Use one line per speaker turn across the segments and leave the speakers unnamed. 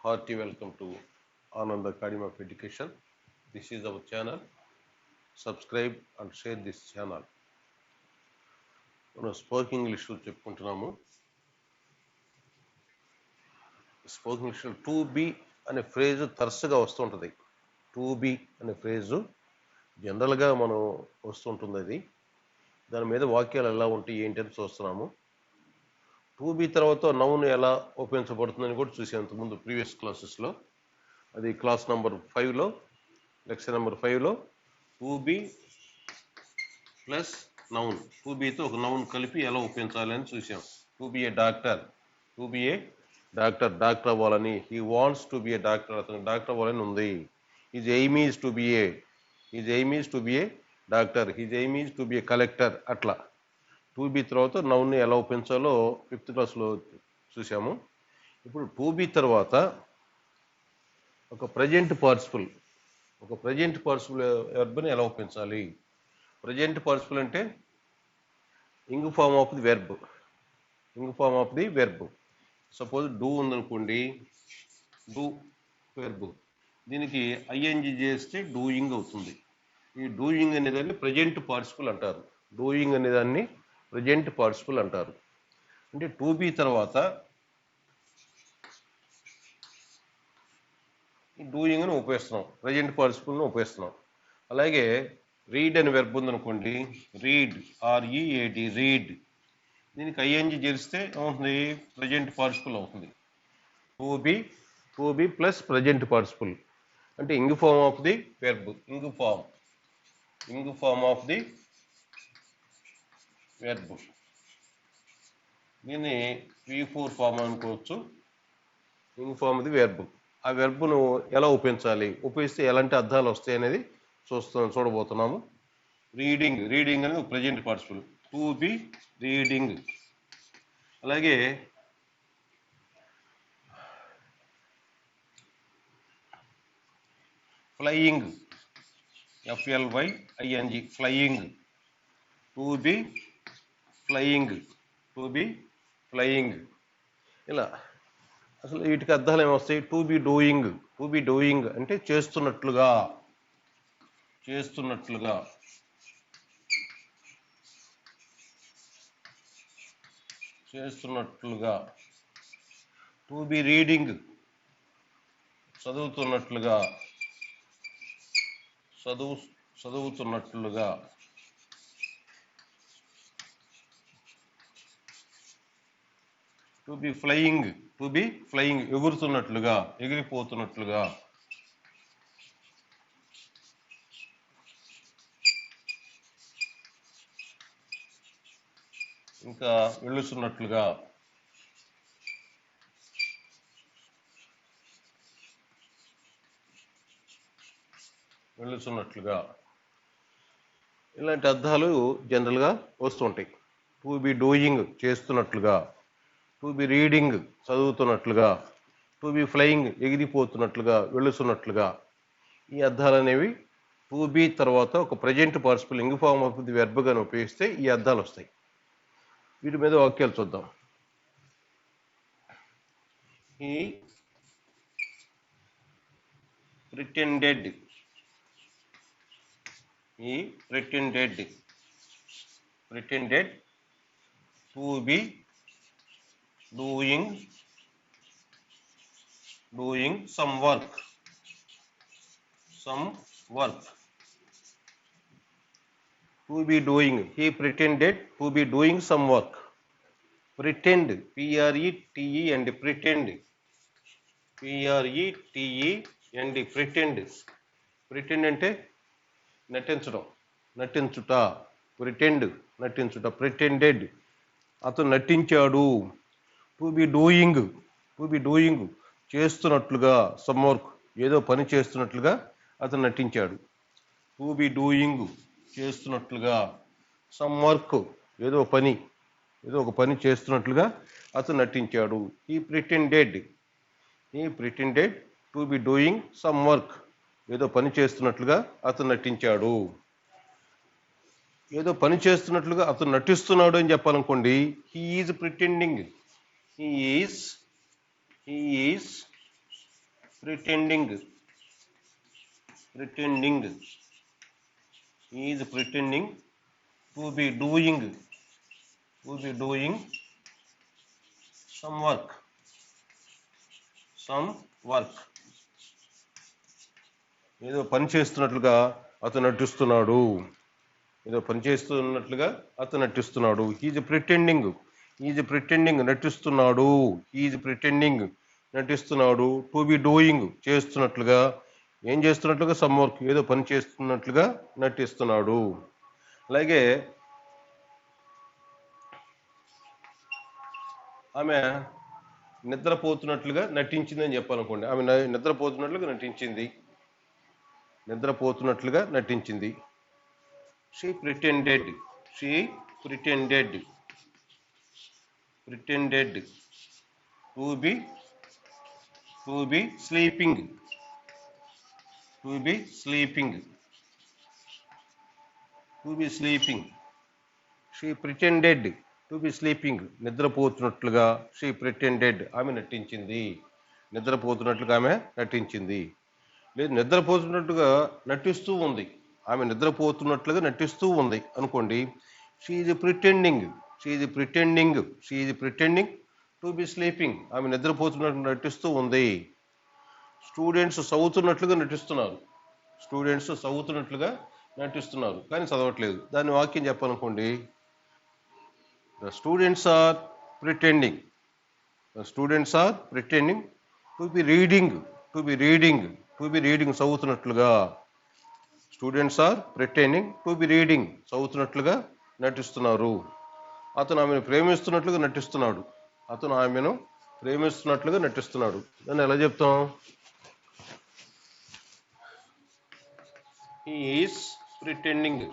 hearty welcome to Anand Academy of Education. This is our channel. Subscribe and share this channel. మనం spoken English చెప్పుకుంటున్నాము. Spoken English to be అనే phrase తరచుగా వస్తుంటుంది. To be అనే phrase జనరల్గా మనం వస్తుంటుంది. అది దాని మీద వాక్యాలు ఎలా ఉంటాయి ఏంటి అని చూస్తున్నాము. టు బి తర్వాత నౌన్ ఎలా ఉపయోగించబడుతుందని కూడా చూసాం ఇంతకుముందు ప్రీవియస్ క్లాసెస్లో. అది క్లాస్ నెంబర్ 5లో, లెక్చర్ నెంబర్ 5లో to be plus noun, to బీతో ఒక నౌన్ కలిపి ఎలా ఉపయోగించాలి అని చూసాం. To be a doctor, to be a doctor, doctor అవ్వాలని. He wants to be a doctor, అతను డాక్టర్ అవ్వాలని ఉంది. His aim is to be a, his aim is to be a doctor, his aim is to be a collector. అట్లా to be తర్వాత నౌన్ని ఎలా ఉపయోగించాలో 5th క్లాస్లో చూసాము. ఇప్పుడు టు బి తర్వాత ఒక ప్రజెంట్ పార్టిసిపుల్, ఒక ప్రజెంట్ పార్టిసిపుల్ వెర్బ్ని ఎలా ఉపయోగించాలి. ప్రజెంట్ పార్టిసిపుల్ అంటే ing form of the verb, ing form of the verb. Suppose do ఉందనుకోండి, డూ వెర్బ్, దీనికి ఐఎన్జి చేస్తే డూయింగ్ అవుతుంది. ఈ డూయింగ్ అనేదాన్ని ప్రజెంట్ పార్టిసిపుల్ అంటారు. డూయింగ్ అనేదాన్ని ప్రజెంట్ పార్టిసిపుల్ అంటారు. అంటే టు బి తర్వాత డూయింగ్ని ఉపయోగిస్తున్నాం, ప్రజెంట్ పార్టిసిపుల్ని ఉపయోగిస్తున్నాం. అలాగే రీడ్ అని వెర్బ్ ఉందనుకోండి, రీడ్, ఆర్ఈఏడి, రీడ్, దీనికి ఐఎన్జి చేస్తే ఏమవుతుంది, ప్రజెంట్ పార్టిసిపుల్ అవుతుంది. To be plus present participle అంటే ing form of the verb, ing form of the verb. దీన్ని V4 ఫార్మ్ అనుకోవచ్చు, ఇంగ్ ఫార్మ్ ది వెర్బ్. ఆ వెర్బ్ను ఎలా ఉపయోగించాలి, ఉపయోగిస్తే ఎలాంటి అర్థాలు వస్తాయి అనేది చూడబోతున్నాము. రీడింగ్, రీడింగ్ అనేది present participle, to be reading. అలాగే flying, FLYING, flying, to be flying, to be flying. ఇలా అసలు వీటికి అర్థాలు ఏమొస్తాయి. To be doing, to be doing అంటే చేస్తున్నట్లుగా, చేస్తున్నట్లుగా. చేస్తున్నట్లుగా. టు బి రీడింగ్, చదువుతున్నట్లుగా, చదువుతున్నట్లుగా. To be flying, to be flying, ఎగురుతున్నట్లుగా, ఎగిరిపోతున్నట్లుగా. ఇంకా వెళ్ళుతున్నట్లుగా, వెళ్ళుతున్నట్లుగా. ఇలాంటి అర్థాలు జనరల్గా వస్తుంటాయి. టు బి డూయింగ్ చేస్తున్నట్లుగా, టు బి రీడింగ్ చదువుతున్నట్లుగా, టు బి ఫ్లయింగ్ ఎగిరిపోతున్నట్లుగా, వెళ్ళుతున్నట్లుగా. ఈ అర్థాలు అనేవి టు బి తర్వాత ఒక present participle ing form of the verb గాని ఉపయోగిస్తే ఈ అర్థాలు వస్తాయి. వీటి మీద వాక్యాలు చూద్దాం. He pretended, he pretended to be doing some work, to be doing, he pretended to be doing some work. Pretend, PRETEND, pretend, PRETEND, pretend. pretend అంటే నటించడం, నటించుట. ప్రిటెండ్ నటించుట, ప్రిటెండెడ్ అతను నటించాడు. To be doing, to be doing చేస్తున్నట్లుగా, some work ఏదో పని చేస్తున్నట్లుగా అతను నటించాడు. టు బి డూయింగ్ చేస్తున్నట్లుగా, సమ్ వర్క్ ఏదో పని, ఏదో ఒక పని చేస్తున్నట్లుగా అతను నటించాడు. He pretended to be doing some work, ఏదో పని చేస్తున్నట్లుగా అతను నటించాడు. ఏదో పని చేస్తున్నట్లుగా అతను నటిస్తున్నాడు అని చెప్పాలనుకోండి, he is pretending, he is pretending, pretending, he is pretending to be doing some work, ఏదో పని చేస్తున్నట్లుగా అతను నటిస్తున్నాడు, ఏదో పని చేస్తున్నట్లుగా అతను నటిస్తున్నాడు. హీజ్ ప్రిటెండింగ్ నటిస్తున్నాడు, హీజ్ ప్రిటెండింగ్ నటిస్తున్నాడు, టు బి డూయింగ్ చేస్తున్నట్లుగా, ఏం చేస్తున్నట్లుగా, సమ్ వర్క్ ఏదో పని చేస్తున్నట్లుగా నటిస్తున్నాడు. అలాగే ఆమె నిద్రపోతున్నట్లుగా నటించింది అని చెప్పాలనుకోండి. ఆమె నిద్రపోతున్నట్లుగా నటించింది. She pretended to be sleeping. She pretended to be sleeping. నిద్రపోతున్నట్లుగా she pretended ఆమె నటించింది. నిద్రపోతున్నట్లుగా ఆమె నటించింది. లేదు, నిద్రపోతున్నట్టుగా నటిస్తూ ఉంది. ఆమె నిద్రపోతున్నట్లుగా నటిస్తూ ఉంది అనుకోండి. She is pretending to B sleeping. ఆమె నిద్రపోతున్నట్టు నటిస్తూ ఉంది. స్టూడెంట్స్ చదువుతున్నట్లుగా నటిస్తున్నారు కానీ చదవట్లేదు. దాని వాక్యం చెప్పాలనుకోండి. The students are pretending to be reading చదువుతున్నట్లుగా. Students are pretending to be reading చదువుతున్నట్లుగా నటిస్తున్నారు. అతను ఆమెను ప్రేమిస్తున్నట్లుగా నటిస్తున్నాడు. దాన్ని ఎలా చెప్తాం? He is pretending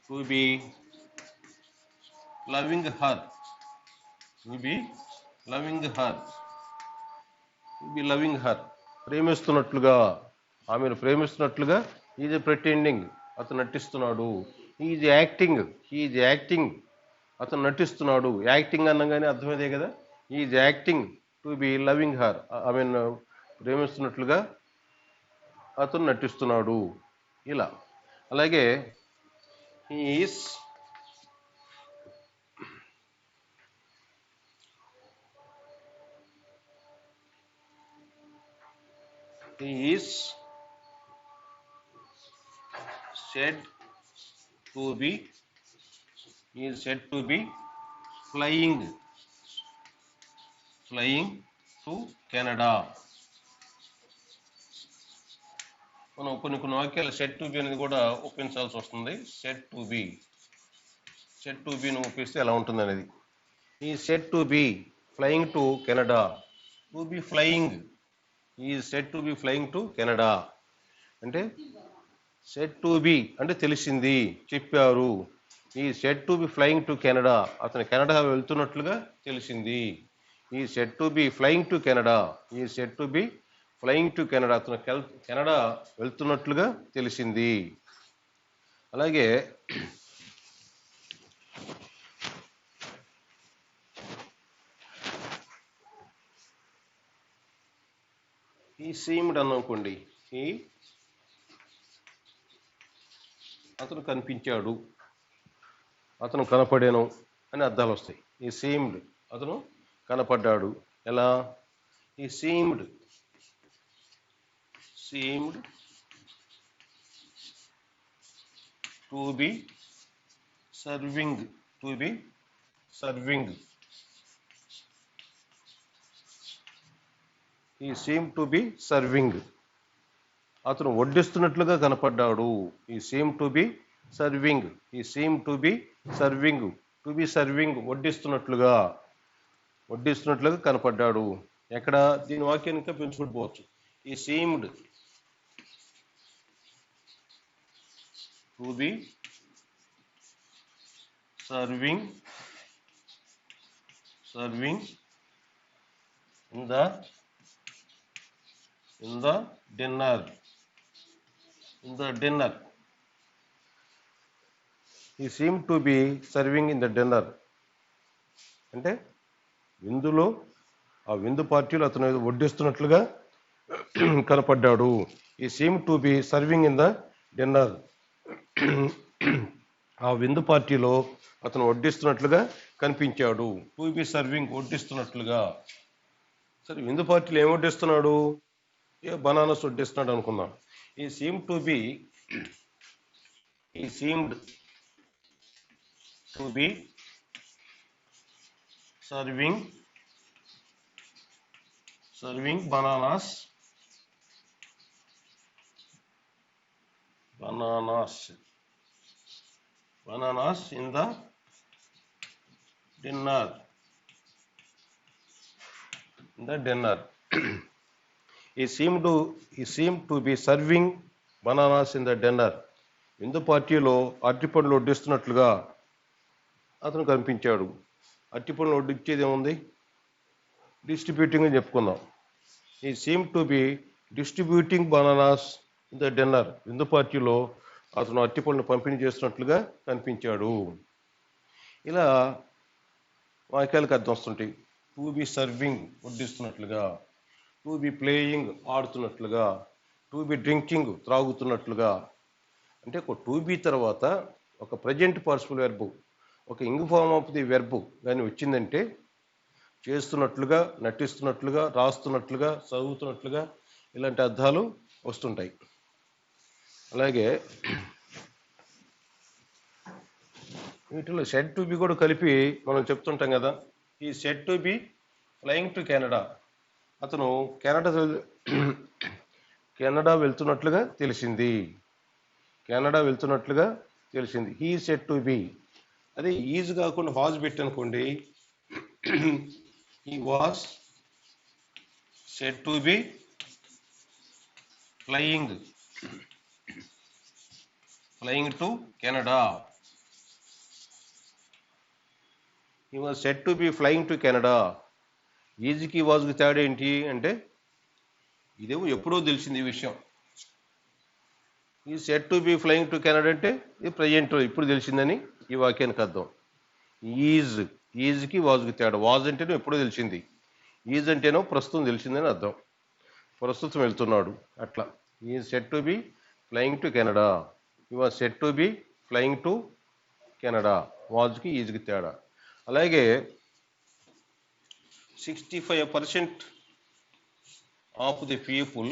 to be loving her. ఆమెను ప్రేమిస్తున్నట్లుగా ఈజ్ ప్రిటెండింగ్ అతను నటిస్తున్నాడు. ఈజ్ యాక్టింగ్ అతను నటిస్తున్నాడు. యాక్టింగ్ అనగానే అర్థమైందే కదా. Is acting to be loving her, ఆమెను ప్రేమిస్తున్నట్లుగా అతను నటిస్తున్నాడు. ఇలా. అలాగే he is said to be flying to Canada. మనం కొన్ని వాక్యాలు సెట్ టు బి అనేది కూడా ఒప్పించాల్సి వస్తుంది. సెట్ టు బిని ఒప్పిస్తే ఎలా ఉంటుంది అనేది. ఈ set to be flying to Canada. To be flying, is set to be flying to Canada అంటే సెట్ టు బి అంటే తెలిసింది, చెప్పారు. ఈ set to be flying to Canada, అతను కెనడా వెళ్తున్నట్లుగా తెలిసింది. ఈ set to be flying to Canada, అతను కెనడా వెళ్తున్నట్లుగా తెలిసింది. అలాగే ఈ సీమ్డ్ అనుకోండి. అతను కనిపించాడు, అతను కనపడాను అని అర్థాలు వస్తాయి. ఈ సీమ్డ్ అతను కనపడ్డాడు. ఎలా? ఈ సీమ్డ్ టు బి సర్వింగ్ ఈ సీమ్ టు బి సర్వింగ్, అతను వడ్డిస్తున్నట్లుగా కనపడ్డాడు. He seem to be serving, వడ్డిస్తున్నట్లుగా కనపడ్డాడు. ఎక్కడ? దీని వాక్యాన్ని ఇంకా పెంచుకుంటూ పోవచ్చు. ఈ seemed to be serving in the dinner. He seemed to be serving in the dinner. అంటే విందులో ఆ విందు పార్టీలో అతను వడ్డిస్తున్నట్లుగా కనపడ్డాడు. He seem to be serving in the dinner. ఆ విందు పార్టీలో అతను వడ్డిస్తున్నట్లుగా కనిపించాడు. టు బి సర్వింగ్ వడ్డిస్తున్నట్లుగా. సరే, విందు పార్టీలో ఏం వడ్డిస్తున్నాడు? బనానాస్ వడ్డిస్తున్నాడు అనుకుందాం. He seemed to be serving bananas in the dinner. He seemed to be serving bananas in the dinner. విందు పార్టీలో అరటిపండ్లు వడ్డిస్తున్నట్లుగా అతను కనిపించాడు. అరటిపండ్లు వడ్డించేది ఏముంది? డిస్ట్రిబ్యూటింగ్ అని చెప్పుకుందాం. ఈ seem to B distributing bananas in the dinner. విందు పార్టీలో అతను అరటిపండ్లు పంపిణీ చేస్తున్నట్లుగా కనిపించాడు. ఇలా వాక్యాలకు అర్థం వస్తుంటాయి. టు బి సర్వింగ్ వడ్డిస్తున్నట్లుగా, టు బి ప్లేయింగ్ ఆడుతున్నట్లుగా, టు బి డ్రింకింగ్ త్రాగుతున్నట్లుగా. అంటే ఒక టు బి తర్వాత ఒక ప్రజెంట్ పార్టిసిపల్ వెర్బ్, ఒక ఇంగ్ ఫార్మ్ ఆఫ్ ది వెర్బ్ కానీ వచ్చిందంటే చేస్తున్నట్లుగా, నటిస్తున్నట్లుగా, రాస్తున్నట్లుగా, చదువుతున్నట్లుగా ఇలాంటి అర్థాలు వస్తుంటాయి. అలాగే వీటిలో సెడ్ టు బి కూడా కలిపి మనం చెప్తుంటాం కదా. He said to be flying to Canada. అతను కెనడా వెళ్తున్నట్లుగా తెలిసింది. He said to be. అదే ఈజ్ కాకుండా వాజ్ పెట్టనుకోండి, he was said to be flying to Canada. He was said to be flying to Canada. ఈజ్కి వాజ్కి తేడా ఏంటి అంటే, ఇదేమో ఎప్పుడో తెలిసింది ఈ విషయం. He said to be flying to Canada అంటే ఇది ప్రజెంట్, ఇప్పుడు తెలిసిందని ఈ వాక్యానికి అర్థం. ఈజ్కి వాజ్కి తేడా. వాజ్ అంటేనో ఎప్పుడో తెలిసింది, ఈజ్ అంటేనో ప్రస్తుతం తెలిసిందని అర్థం. ప్రస్తుతం వెళ్తున్నాడు అట్లా. He said to be flying to Canada. He was said to be flying to Canada. వాజ్కి ఈజ్కి తేడా. అలాగే 65% of the people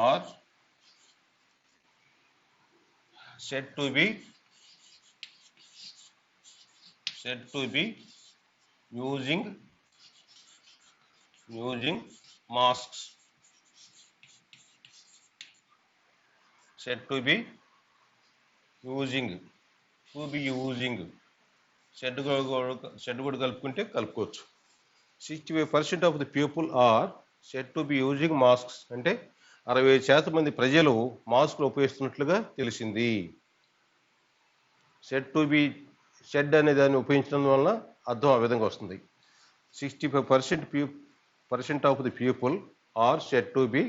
are said to be using masks. Said to be using. Said కూడా కలుపుకుంటే కలుపుకోవచ్చు. 65% of the people are said to be using masks అంటే 65% మంది ప్రజలు మాస్క్లు ఉపయోగిస్తున్నట్లుగా తెలిసింది. సెడ్ టు బి, షెడ్ అనే దాన్ని ఉపయోగించడం వలన అర్థం ఆ విధంగా వస్తుంది. 65% of the people are said to be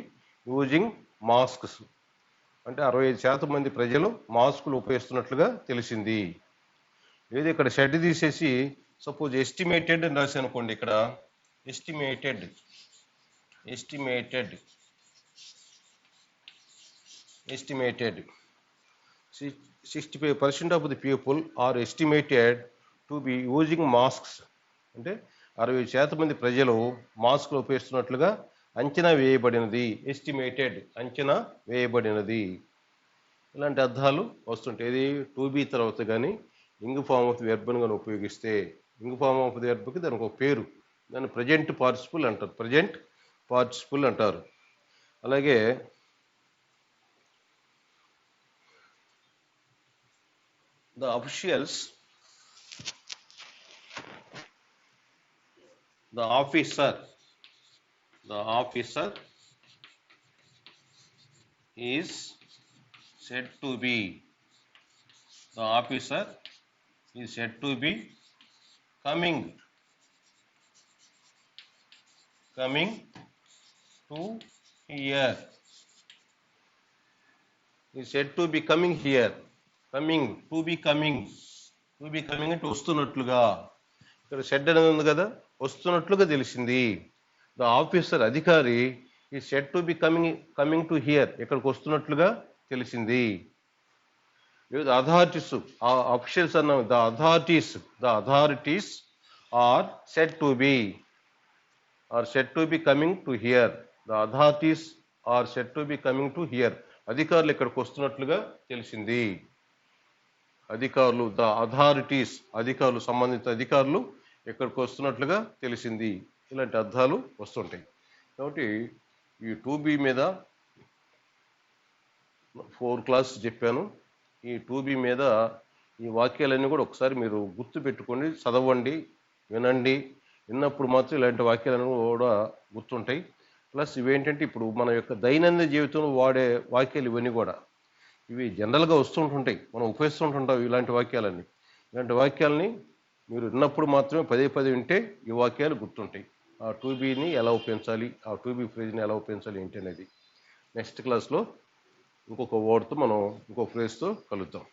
using masks అంటే 65% మంది ప్రజలు మాస్కులు ఉపయోగిస్తున్నట్లుగా తెలిసింది. లేదు, ఇక్కడ షెడ్ తీసేసి సపోజ్ ఎస్టిమేటెడ్ అని రాసి అనుకోండి. ఇక్కడ estimated 65% of the people are estimated to be using masks అంటే 60% మంది ప్రజలు మాస్కులు ఉపయోగిస్తున్నట్లుగా అంచనా వేయబడినది. ఎస్టిమేటెడ్ అంచనా వేయబడినది. ఇలాంటి అర్థాలు వస్తుంటాయి. ఇది టు బి తర్వాత కానీ ఇంగ్ ఫార్మ్ ఆఫ్ ది వెర్బ్ని కానీ ఉపయోగిస్తే, ఇంగ్ ఫార్మ్ ఆఫ్ ది వెర్బ్కి దానికి ఒక పేరు, దాన్ని ప్రజెంట్ పార్టిసిపుల్ అంటారు. అలాగే the officer is said to be. The officer is said to be coming to here. ఈ said to be coming here. Coming, to be coming, to be coming అంటే వస్తున్నట్లుగా. ఇక్కడ shed అనేది ఉంది కదా, వస్తున్నట్లుగా తెలిసింది. ద ఆఫీసర్ అధికారి ఈ said to be coming to here, ఇక్కడికి వస్తున్నట్లుగా తెలిసింది. అథారిటీస్, అఫీషియల్స్ అన్నాం. The authorities are said to be coming to here. The authorities are said to be coming to here. అధికారులు ఇక్కడికి వస్తున్నట్లుగా తెలిసింది. అధికారులు, ద అథారిటీస్, అధికారులు, సంబంధిత అధికారులు ఇక్కడికి వస్తున్నట్లుగా తెలిసింది. ఇలాంటి అర్థాలు వస్తుంటాయి. కాబట్టి ఈ 2B మీద 4 క్లాసెస్ చెప్పాను. ఈ 2B మీద ఈ వాక్యాలన్నీ కూడా ఒకసారి మీరు గుర్తు పెట్టుకోండి, చదవండి, వినండి. విన్నప్పుడు మాత్రం ఇలాంటి వాక్యాలన్నీ కూడా గుర్తుంటాయి. ప్లస్ ఇవేంటంటే ఇప్పుడు మన యొక్క దైనందిన జీవితంలో వాడే వాక్యాలు ఇవన్నీ కూడా ఇవి జనరల్గా వస్తుంటుంటాయి, మనం ఉపయోగిస్తుంటుంటాం ఇలాంటి వాక్యాలన్నీ. ఇలాంటి వాక్యాలని మీరు విన్నప్పుడు మాత్రమే పదే పదే వింటే ఈ వాక్యాలు గుర్తుంటాయి. ఆ 2Bని ఎలా ఉపయోగించాలి, ఆ 2B ఫ్రేజ్ని ఎలా ఉపయోగించాలి ఏంటి అనేది నెక్స్ట్ క్లాస్లో ఇంకొక వర్డ్తో మనం ఇంకొక ఫ్రేజ్తో కలుద్దాం.